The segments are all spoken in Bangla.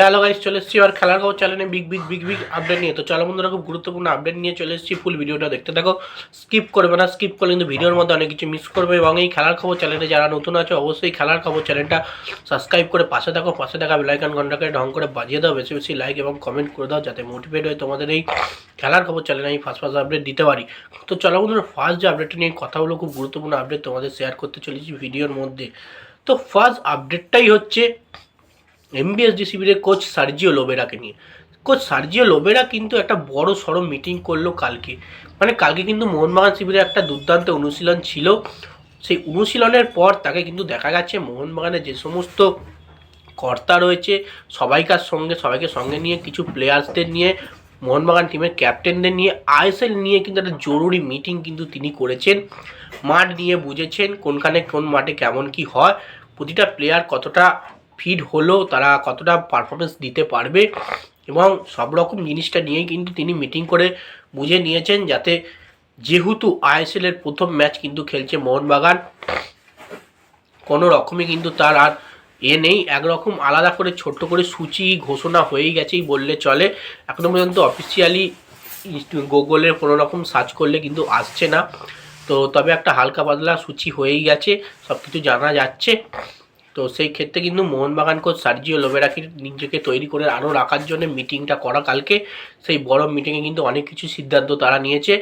হ্যালো গাইস, চলে এসেছি আর খেলার খবর চ্যানেলে বিগ আপডেট নিয়ে। তো চলো বন্ধুরা, খুব গুরুত্বপূর্ণ আপডেট নিয়ে চলে এসেছি। ফুল ভিডিওটা দেখতে থাকো, স্কিপ করবে না। স্কিপ করলে কিন্তু ভিডিওর মধ্যে অনেক কিছু মিস করবে। এবং এই খেলার খবর চ্যানেলে যারা নতুন আছে, অবশ্যই খেলার খবর চ্যানেলটা সাবস্ক্রাইব করে পাশে থাকো। পাশে থাকা বেল আইকন ঘন্টাকে ঢং করে বাজিয়ে দাও। বেশি বেশি লাইক এবং কমেন্ট করে দাও, যাতে মোটিভেট হয়ে তোমাদের এই খেলার খবর চ্যানেলে আমি ফার্স্ট আপডেট দিতে পারি। তো চলো বন্ধুরা, ফার্স্ট যে আপডেটটা নিয়ে কথা হলো, খুব গুরুত্বপূর্ণ আপডেট তোমাদের শেয়ার করতে চলেছি ভিডিওর মধ্যে। তো ফার্স্ট আপডেটটাই হচ্ছে এমবিএসজিসিবির কোচ সার্জিও লোবেরাকে নিয়ে। কোচ সার্জিও লোবেরা কিন্তু একটা বড় সড়ো মিটিং করলো কালকে। কালকে কিন্তু মোহনবাগান শিবিরে একটা দুর্দান্ত অনুশীলন ছিল। সেই অনুশীলনের পর তাকে কিন্তু দেখা গেছে মোহনবাগানের যে সমস্ত কর্তা রয়েছে সবাইকে সঙ্গে নিয়ে, কিছু প্লেয়ার্সদের নিয়ে, মোহনবাগান টিমের ক্যাপ্টেনদের নিয়ে, আইএসএল নিয়ে কিন্তু একটা জরুরি মিটিং কিন্তু তিনি করেছেন। মাঠ নিয়ে বুঝেছেন কোন মাঠে কেমন কি হয়, প্রতিটা প্লেয়ার কতটা ফিট হলো, তারা কতটা পারফরমেন্স দিতে পারবে, এবং সব রকম জিনিসটা নিয়েই কিন্তু তিনি মিটিং করে বুঝে নিয়েছেন, যাতে যেহেতু আইএসএলের প্রথম ম্যাচ কিন্তু খেলছে মোহনবাগান, কোনো রকমই কিন্তু তার আর নেই। একরকম আলাদা করে ছোট্ট করে সূচি ঘোষণা হয়েই গেছেই বললে চলে। এখনো পর্যন্ত অফিসিয়ালি গুগলে কোনো রকম সার্চ করলে কিন্তু আসছে না। তো তবে একটা হালকা পাতলা সূচি হয়েই গেছে, সব কিছু জানা যাচ্ছে। তো সেই ক্ষেত্রে কিন্তু মোহনবাগান কোচ সার্জিও লোবেরাকে নিজেকে তৈরি করে আরও রাখার জন্য মিটিংটা করা কালকে। সেই বড় মিটিংয়ে কিন্তু অনেক কিছু সিদ্ধান্ত তারা নিয়েছে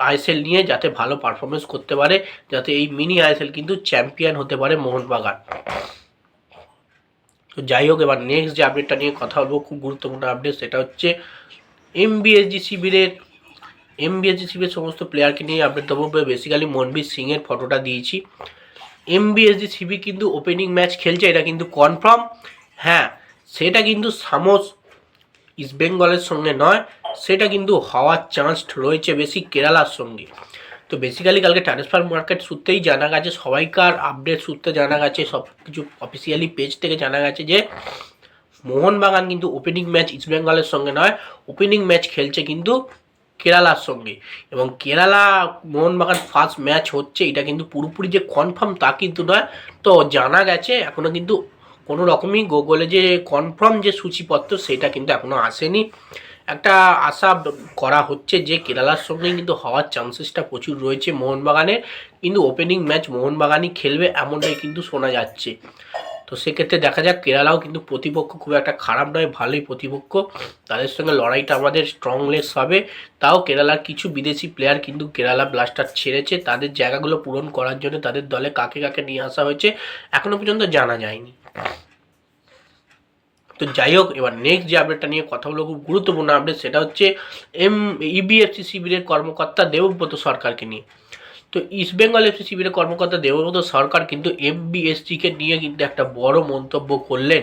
আইএসএল নিয়ে, যাতে ভালো পারফরমেন্স করতে পারে, যাতে এই মিনি আইএসএল কিন্তু চ্যাম্পিয়ন হতে পারে মোহনবাগান। তো যাই হোক, এবার নেক্সট যে আপডেটটা নিয়ে কথা বলবো, খুব গুরুত্বপূর্ণ আপডেট, সেটা হচ্ছে এমবিএসজি শিবিরের সমস্ত প্লেয়ারকে নিয়ে আপডেট দেবো। বেসিক্যালি মনবীর সিংয়ের ফটোটা দিয়েছি। এমবিএসজি শিবির কিন্তু ওপেনিং ম্যাচ খেলছে, এটা কিন্তু কনফার্ম। হ্যাঁ, সেটা কিন্তু সামোস ইস্টবেঙ্গলের সঙ্গে নয়, সেটা কিন্তু হওয়ার চান্স রয়েছে বেশি কেরালার সঙ্গে। তো বেসিক্যালি কালকে ট্রান্সফার মার্কেট সূত্রেই জানা গেছে, সবাইকার আপডেট সূত্রে জানা গেছে, সব কিছু অফিসিয়ালি পেজ থেকে জানা গেছে যে মোহনবাগান কিন্তু ওপেনিং ম্যাচ ইস্টবেঙ্গলের সঙ্গে নয়, ওপেনিং ম্যাচ খেলছে কিন্তু কেরালার সঙ্গে। এবং কেরালা মোহনবাগান ফার্স্ট ম্যাচ হচ্ছে, এটা কিন্তু পুরোপুরি যে কনফার্ম তা কিন্তু নয়। তো জানা গেছে, এখনও কিন্তু কোনো রকমই গুগলে যে কনফার্ম যে সূচিপত্র, সেটা কিন্তু এখনও আসেনি। একটা আশা করা হচ্ছে যে কেরালার সঙ্গে কিন্তু হওয়ার চান্সেসটা প্রচুর রয়েছে মোহনবাগানের, কিন্তু ওপেনিং ম্যাচ মোহনবাগানই খেলবে এমনটাই কিন্তু শোনা যাচ্ছে। তো সেক্ষেত্রে দেখা যাক। কেরালাও কিন্তু প্রতিপক্ষ খুব একটা খারাপ নয়, ভালোই প্রতিপক্ষ, তাদের সঙ্গে লড়াইটা আমাদের স্ট্রংলেস হবে। তাও কেরালার কিছু বিদেশি প্লেয়ার কিন্তু কেরালা ব্লাস্টার ছেড়েছে, তাদের জায়গাগুলো পূরণ করার জন্য তাদের দলে কাকে কাকে নিয়ে আসা হয়েছে এখনো পর্যন্ত জানা যায়নি। তো যাই হোক, এবার নেক্সট যে আপডেটটা নিয়ে কথা হলো, খুব গুরুত্বপূর্ণ আপডেট, সেটা হচ্ছে ইবিএফসি শিবিরের কর্মকর্তা দেবব্রত সরকারকে নিয়ে। তো ইস্টবেঙ্গল এফসি শিবিরের কর্মকর্তা দেবব্রত সরকার কিন্তু এমবিএসটিকে নিয়ে কিন্তু একটা বড় মন্তব্য করলেন।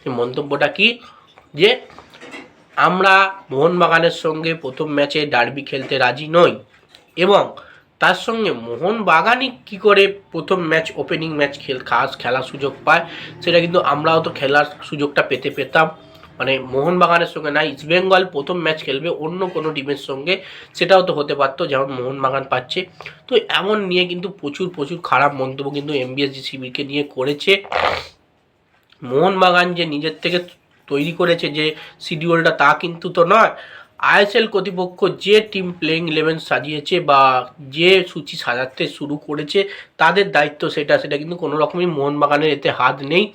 সেই মন্তব্যটা কি, যে আমরা মোহনবাগানের সঙ্গে প্রথম ম্যাচে ডার্বি খেলতে রাজি নই, এবং তার সঙ্গে মোহনবাগানই কী করে প্রথম ম্যাচ ওপেনিং ম্যাচ খেলার সুযোগ পায়, সেটা কিন্তু আমরাও তো খেলার সুযোগটা পেতাম। মোহনবাগানের সঙ্গে না, ইস্টবেঙ্গল প্রথম ম্যাচ খেলবে অন্য কোনো টিমের সঙ্গে, সেটাও তো হতে পারতো, যেমন মোহনবাগান পাচ্ছে। তো এমন নিয়ে কিন্তু প্রচুর খারাপ মন্তব্য কিন্তু এমবিএসজি শিবিরকে নিয়ে করেছে। মোহনবাগান যে নিজের থেকে তৈরি করেছে যে শিডিউলটা, তা কিন্তু তো নয়। আইএসএল কর্তৃপক্ষ যে টিম প্লেইং 11 সাজিয়েছে বা যে সূচি সাজাতে শুরু করেছে, তাদের দায়িত্ব সেটা কিন্তু কোনো রকমই মোহনবাগানের এতে হাত নেই,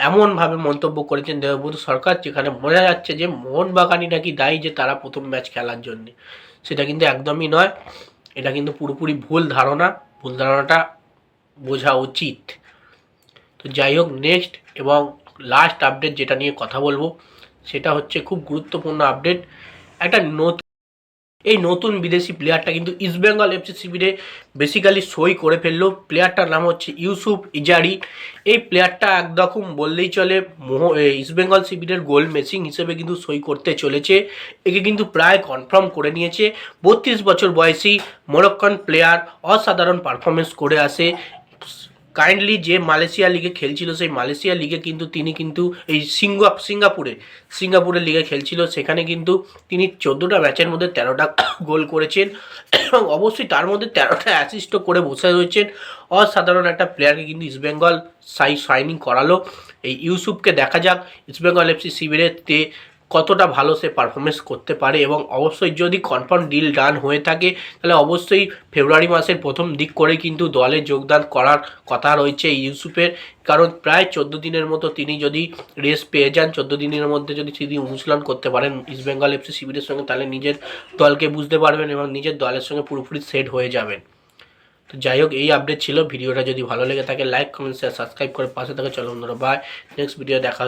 এমনভাবে মন্তব্য করেছেন দেবব্রত সরকার, যেখানে বোঝা যাচ্ছে যে মোহনবাগানই নাকি দায়ী যে তারা প্রথম ম্যাচ খেলার জন্য। সেটা কিন্তু একদমই নয়, এটা কিন্তু পুরোপুরি ভুল ধারণাটা বোঝা উচিত। তো যাই হোক, নেক্সট এবং লাস্ট আপডেট যেটা নিয়ে কথা বলবো, সেটা হচ্ছে খুব গুরুত্বপূর্ণ আপডেট। একটা নতুন বিদেশি প্লেয়ারটা কিন্তু ইস্টবেঙ্গল এফসি শিবিরে বেসিক্যালি সই করে ফেললো। প্লেয়ারটার নাম হচ্ছে ইউসুফ ইজারি। এই প্লেয়ারটা একরকম বললেই চলে ইস্টবেঙ্গল শিবিরের গোল মেসিং হিসেবে কিন্তু সই করতে চলেছে। একে কিন্তু প্রায় কনফার্ম করে নিয়েছে। 32 বছর বয়সী মরক্কান প্লেয়ার, অসাধারণ পারফরমেন্স করে আসে। কাইন্ডলি যে মালয়েশিয়া লিগে খেলছিল সেই মালয়েশিয়া লিগে কিন্তু তিনি কিন্তু এই সিঙ্গাপুরের লিগে খেলছিল, সেখানে কিন্তু তিনি 14টা ম্যাচের মধ্যে 13টা গোল করেছেন এবং অবশ্যই তার মধ্যে 13টা অ্যাসিস্টও করে বসে রয়েছেন। অসাধারণ একটা প্লেয়ারকে কিন্তু ইস্টবেঙ্গল সাইনিং করালো। এই ইউসুফকে দেখা যাক ইস্টবেঙ্গল এফসি শিবিরেতে কতটা ভালো সে পারফরমেন্স করতে পারে, এবং অবশ্যই যদি কনফার্ম ডিল ডান হয়ে থাকে তাহলে অবশ্যই ফেব্রুয়ারি মাসের প্রথম দিক করে কিন্তু দলে যোগদান করার কথা রয়েছে ইউসুফের। কারণ প্রায় 14 দিনের মতো তিনি যদি রেস্ট পেয়ে যান, 14 দিনের মধ্যে যদি তিনি অনুশীলন করতে পারেন ইস্টবেঙ্গল এফসি শিবিরের সঙ্গে, তাহলে নিজের দলকে বুঝতে পারবেন এবং নিজের দলের সঙ্গে পুরোপুরি সেট হয়ে যাবেন। তো যাই হোক, এই আপডেট ছিল। ভিডিওটা যদি ভালো লেগে থাকে লাইক কমেন্ট শেয়ার সাবস্ক্রাইব করে পাশে থাকে। চলো বন্ধুরা, বাই, নেক্সট ভিডিও দেখা